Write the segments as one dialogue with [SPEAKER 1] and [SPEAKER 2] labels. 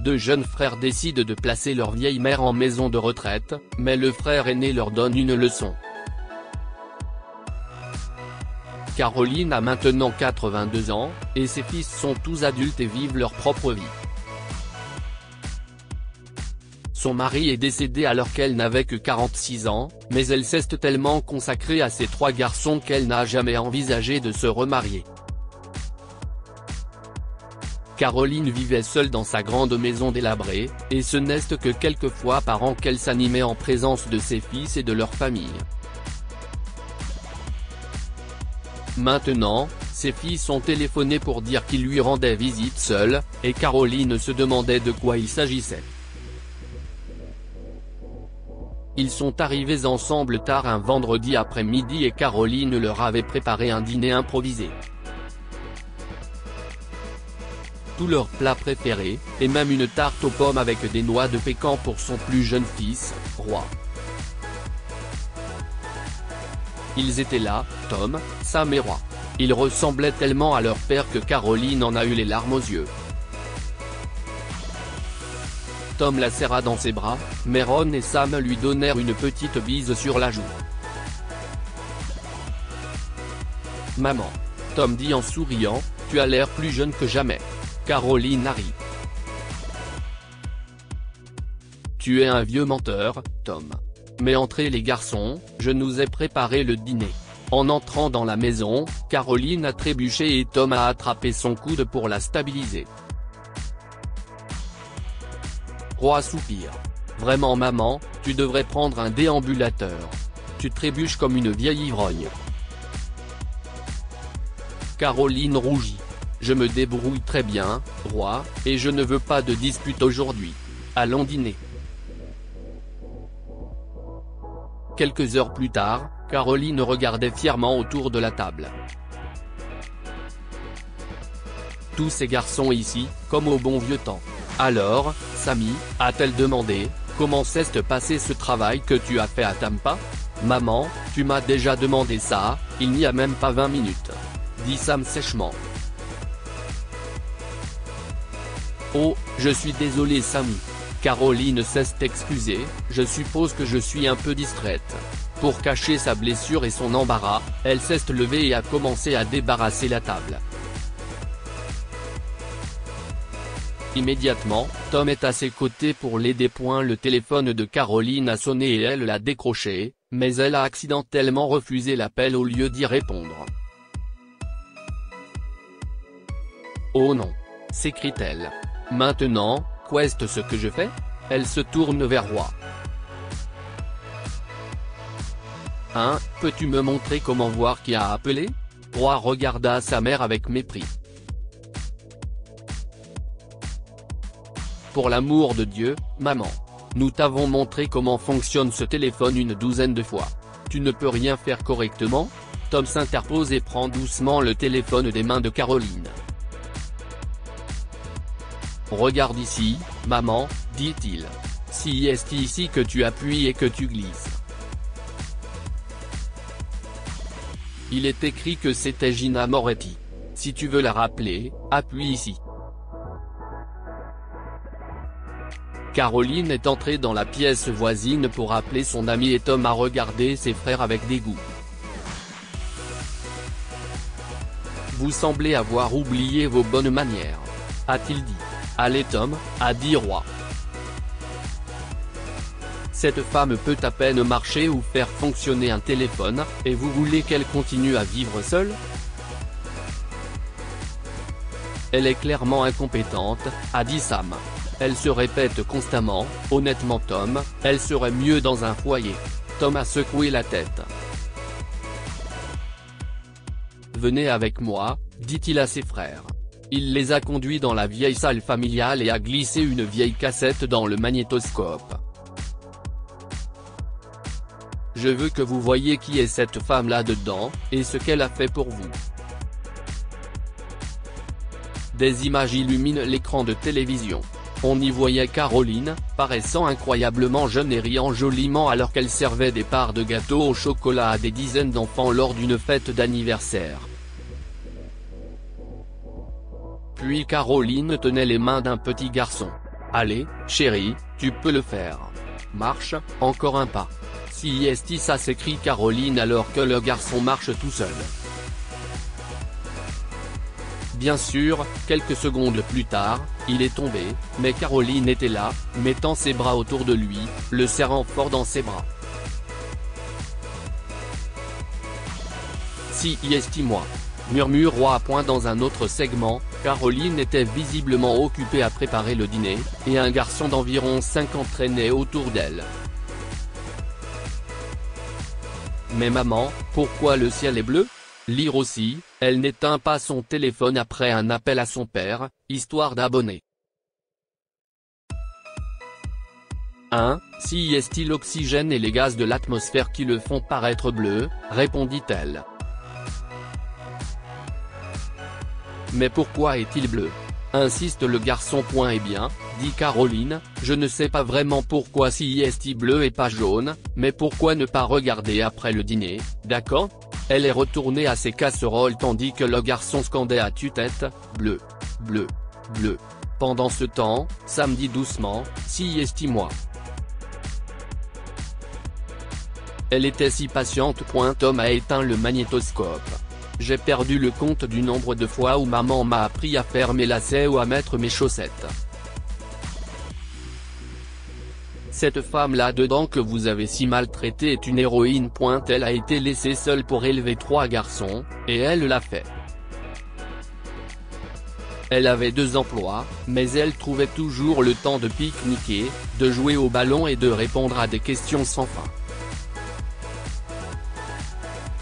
[SPEAKER 1] deux jeunes frères décident de placer leur vieille mère en maison de retraite, mais le frère aîné leur donne une leçon. Caroline a maintenant 82 ans, et ses fils sont tous adultes et vivent leur propre vie. Son mari est décédé alors qu'elle n'avait que 46 ans, mais elle s'est tellement consacrée à ses trois garçons qu'elle n'a jamais envisagé de se remarier. Caroline vivait seule dans sa grande maison délabrée, et ce n'est que quelques fois par an qu'elle s'animait en présence de ses fils et de leur famille. Maintenant, ses fils ont téléphoné pour dire qu'ils lui rendaient visite seule, et Caroline se demandait de quoi il s'agissait. Ils sont arrivés ensemble tard un vendredi après-midi et Caroline leur avait préparé un dîner improvisé. Tous leurs plats préférés, et même une tarte aux pommes avec des noix de pécan pour son plus jeune fils, Roi. Ils étaient là, Tom, Sam et Roi. Ils ressemblaient tellement à leur père que Caroline en a eu les larmes aux yeux. Tom la serra dans ses bras, mais Ron et Sam lui donnèrent une petite bise sur la joue. « Maman. » Tom dit en souriant, « Tu as l'air plus jeune que jamais. » Caroline a ri. « Tu es un vieux menteur, Tom. Mais entrez les garçons, je nous ai préparé le dîner. » En entrant dans la maison, Caroline a trébuché et Tom a attrapé son coude pour la stabiliser. Roi soupire. « Vraiment maman, tu devrais prendre un déambulateur. Tu trébuches comme une vieille ivrogne. » Caroline rougit. « Je me débrouille très bien, Roi, et je ne veux pas de dispute aujourd'hui. Allons dîner. » Quelques heures plus tard, Caroline regardait fièrement autour de la table. Tous ces garçons ici, comme au bon vieux temps. Alors, Sammy, a-t-elle demandé, comment s'est passé ce travail que tu as fait à Tampa? Maman, tu m'as déjà demandé ça, il n'y a même pas 20 minutes. Dit Sam sèchement. Oh, je suis désolé Sammy. Caroline s'est excusée, je suppose que je suis un peu distraite. Pour cacher sa blessure et son embarras, elle s'est levée et a commencé à débarrasser la table. Immédiatement, Tom est à ses côtés pour l'aider. Le téléphone de Caroline a sonné et elle l'a décroché, mais elle a accidentellement refusé l'appel au lieu d'y répondre. Oh non! S'écrie-t-elle. Maintenant, qu'est-ce que je fais? Elle se tourne vers Roi. Hein, peux-tu me montrer comment voir qui a appelé? Roi regarda sa mère avec mépris. Pour l'amour de Dieu, maman. Nous t'avons montré comment fonctionne ce téléphone une douzaine de fois. Tu ne peux rien faire correctement? Tom s'interpose et prend doucement le téléphone des mains de Caroline. Regarde ici, maman, dit-il. Si est ici que tu appuies et que tu glisses. Il est écrit que c'était Gina Moretti. Si tu veux la rappeler, appuie ici. Caroline est entrée dans la pièce voisine pour appeler son ami et Tom a regardé ses frères avec dégoût. Vous semblez avoir oublié vos bonnes manières. A-t-il dit. Allez Tom, a dit Roi. Cette femme peut à peine marcher ou faire fonctionner un téléphone, et vous voulez qu'elle continue à vivre seule? Elle est clairement incompétente, a dit Sam. Elle se répète constamment, honnêtement Tom, elle serait mieux dans un foyer. Tom a secoué la tête. Venez avec moi, dit-il à ses frères. Il les a conduits dans la vieille salle familiale et a glissé une vieille cassette dans le magnétoscope. Je veux que vous voyiez qui est cette femme là-dedans, et ce qu'elle a fait pour vous. Des images illuminent l'écran de télévision. On y voyait Caroline, paraissant incroyablement jeune et riant joliment alors qu'elle servait des parts de gâteau au chocolat à des dizaines d'enfants lors d'une fête d'anniversaire. Puis Caroline tenait les mains d'un petit garçon. Allez, chérie, tu peux le faire. Marche, encore un pas. Si est ça s'écrie Caroline alors que le garçon marche tout seul. Bien sûr, quelques secondes plus tard, il est tombé, mais Caroline était là, mettant ses bras autour de lui, le serrant fort dans ses bras. Si moi. Murmure Roy. Dans un autre segment, Caroline était visiblement occupée à préparer le dîner, et un garçon d'environ 5 ans traînait autour d'elle. Mais maman, pourquoi le ciel est bleu ? Lire aussi, elle n'éteint pas son téléphone après un appel à son père, histoire d'abonner. Si est-il l'oxygène et les gaz de l'atmosphère qui le font paraître bleu, répondit-elle. Mais pourquoi est-il bleu ? Insiste le garçon. Eh bien, dit Caroline, je ne sais pas vraiment pourquoi si est bleu et pas jaune, mais pourquoi ne pas regarder après le dîner, d'accord ? Elle est retournée à ses casseroles tandis que le garçon scandait à tue-tête, bleu, bleu, bleu. Pendant ce temps, Sam dit doucement, si est moi. Elle était si patiente. Tom a éteint le magnétoscope. J'ai perdu le compte du nombre de fois où maman m'a appris à faire mes lacets ou à mettre mes chaussettes. Cette femme là-dedans que vous avez si maltraitée est une héroïne. Elle a été laissée seule pour élever 3 garçons, et elle l'a fait. Elle avait 2 emplois, mais elle trouvait toujours le temps de pique-niquer, de jouer au ballon et de répondre à des questions sans fin.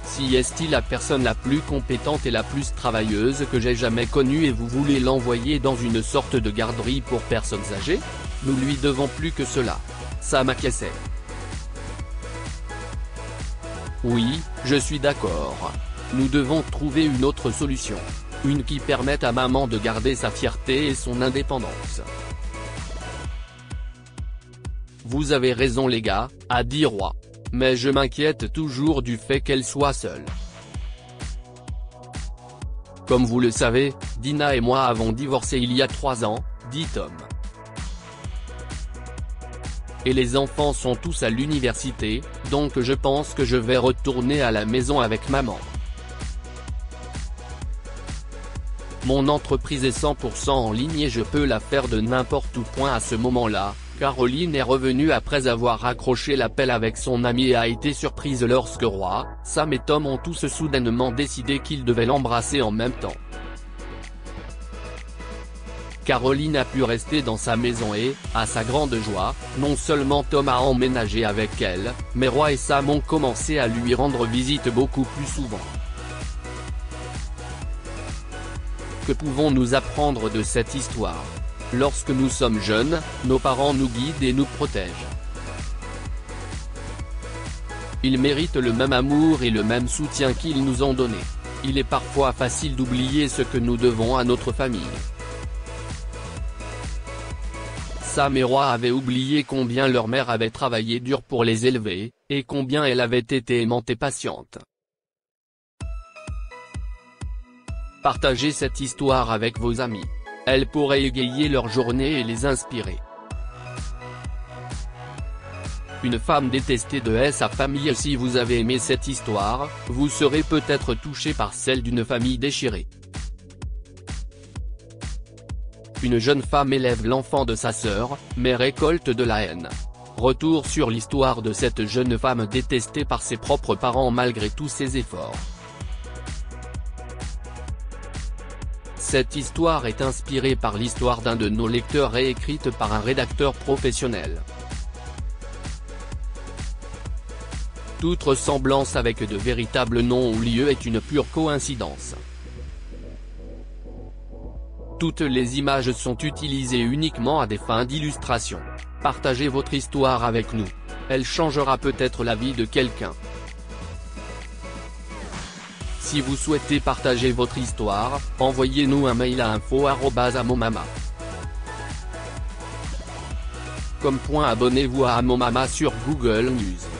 [SPEAKER 1] Si est la personne la plus compétente et la plus travailleuse que j'ai jamais connue et vous voulez l'envoyer dans une sorte de garderie pour personnes âgées ? Nous lui devons plus que cela. Ça m'acquiesçait. Oui, je suis d'accord. Nous devons trouver une autre solution. Une qui permette à maman de garder sa fierté et son indépendance. Vous avez raison les gars, a dit Roy. Mais je m'inquiète toujours du fait qu'elle soit seule. Comme vous le savez, Dina et moi avons divorcé il y a 3 ans, dit Tom. Et les enfants sont tous à l'université, donc je pense que je vais retourner à la maison avec maman. Mon entreprise est 100% en ligne et je peux la faire de n'importe où. À ce moment-là, Caroline est revenue après avoir raccroché l'appel avec son ami et a été surprise lorsque Roy, Sam et Tom ont tous soudainement décidé qu'ils devaient l'embrasser en même temps. Caroline a pu rester dans sa maison et, à sa grande joie, non seulement Tom a emménagé avec elle, mais Roy et Sam ont commencé à lui rendre visite beaucoup plus souvent. Que pouvons-nous apprendre de cette histoire ? Lorsque nous sommes jeunes, nos parents nous guident et nous protègent. Ils méritent le même amour et le même soutien qu'ils nous ont donné. Il est parfois facile d'oublier ce que nous devons à notre famille. Sam et Roy avaient oublié combien leur mère avait travaillé dur pour les élever, et combien elle avait été aimante et patiente. Partagez cette histoire avec vos amis. Elle pourrait égayer leur journée et les inspirer. Une femme détestée de sa famille. Si vous avez aimé cette histoire, vous serez peut-être touché par celle d'une famille déchirée. Une jeune femme élève l'enfant de sa sœur, mais récolte de la haine. Retour sur l'histoire de cette jeune femme détestée par ses propres parents malgré tous ses efforts. Cette histoire est inspirée par l'histoire d'un de nos lecteurs et écrite par un rédacteur professionnel. Toute ressemblance avec de véritables noms ou lieux est une pure coïncidence. Toutes les images sont utilisées uniquement à des fins d'illustration. Partagez votre histoire avec nous. Elle changera peut-être la vie de quelqu'un. Si vous souhaitez partager votre histoire, envoyez-nous un mail à info@amomama.com. Abonnez-vous à Amomama sur Google News.